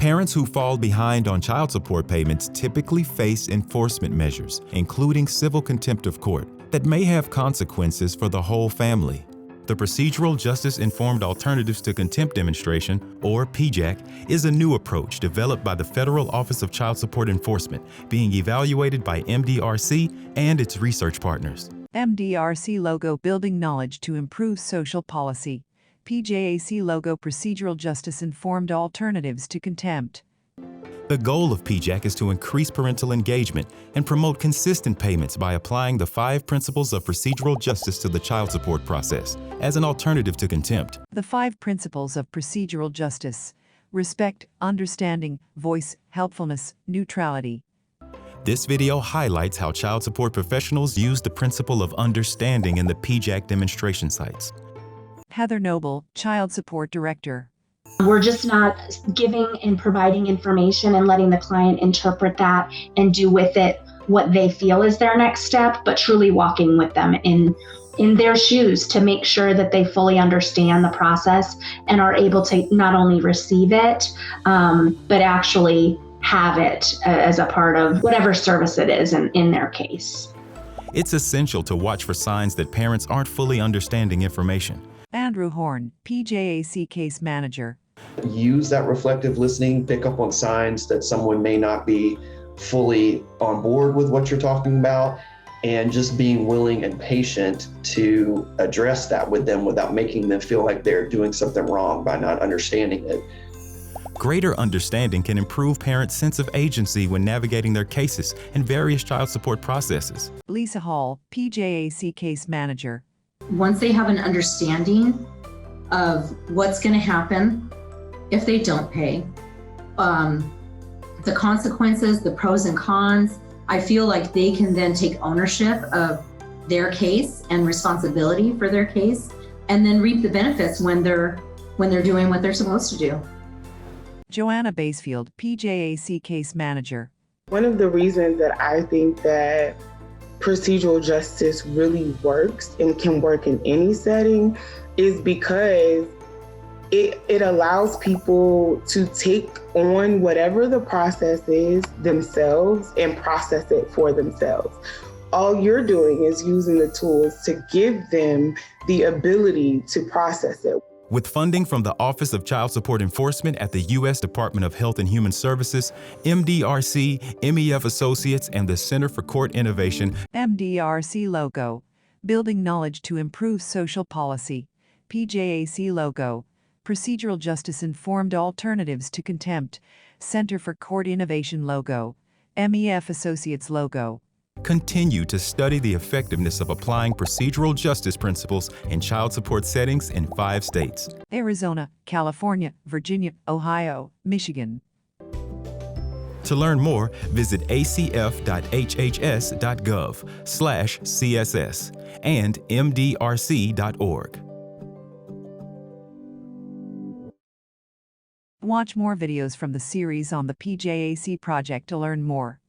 Parents who fall behind on child support payments typically face enforcement measures, including civil contempt of court, that may have consequences for the whole family. The Procedural Justice-Informed Alternatives to Contempt demonstration, or PJAC, is a new approach developed by the Federal Office of Child Support Enforcement, being evaluated by MDRC and its research partners. MDRC logo: Building Knowledge to Improve Social Policy. PJAC logo: Procedural Justice-Informed Alternatives to Contempt. The goal of PJAC is to increase parental engagement and promote consistent payments by applying the 5 principles of procedural justice to the child support process as an alternative to contempt. The 5 principles of procedural justice: respect, understanding, voice, helpfulness, neutrality. This video highlights how child support professionals use the principle of understanding in the PJAC demonstration sites. Heather Noble, Child Support Director. We're just not giving and providing information and letting the client interpret that and do with it what they feel is their next step, but truly walking with them in their shoes to make sure that they fully understand the process and are able to not only receive it, but actually have it as a part of whatever service it is in their case. It's essential to watch for signs that parents aren't fully understanding information. Andrew Horn, PJAC Case Manager. Use that reflective listening, pick up on signs that someone may not be fully on board with what you're talking about, and just being willing and patient to address that with them without making them feel like they're doing something wrong by not understanding it. Greater understanding can improve parents' sense of agency when navigating their cases and various child support processes. Lisa Hall, PJAC Case Manager. Once they have an understanding of what's going to happen if they don't pay, the consequences, the pros and cons, I feel like they can then take ownership of their case and responsibility for their case, and then reap the benefits when they're doing what they're supposed to do. Joanna Basefield, PJAC Case Manager. One of the reasons that I think that procedural justice really works and can work in any setting is because it allows people to take on whatever the process is themselves and process it for themselves. All you're doing is using the tools to give them the ability to process it. With funding from the Office of Child Support Enforcement at the U.S. Department of Health and Human Services, MDRC, MEF Associates, and the Center for Court Innovation. MDRC logo: Building Knowledge to Improve Social Policy. PJAC logo: Procedural Justice-Informed Alternatives to Contempt. Center for Court Innovation logo: MEF Associates logo. Continue to study the effectiveness of applying procedural justice principles in child support settings in 5 states: Arizona, California, Virginia, Ohio, Michigan. To learn more, visit acf.hhs.gov/CSS and mdrc.org. Watch more videos from the series on the PJAC project to learn more.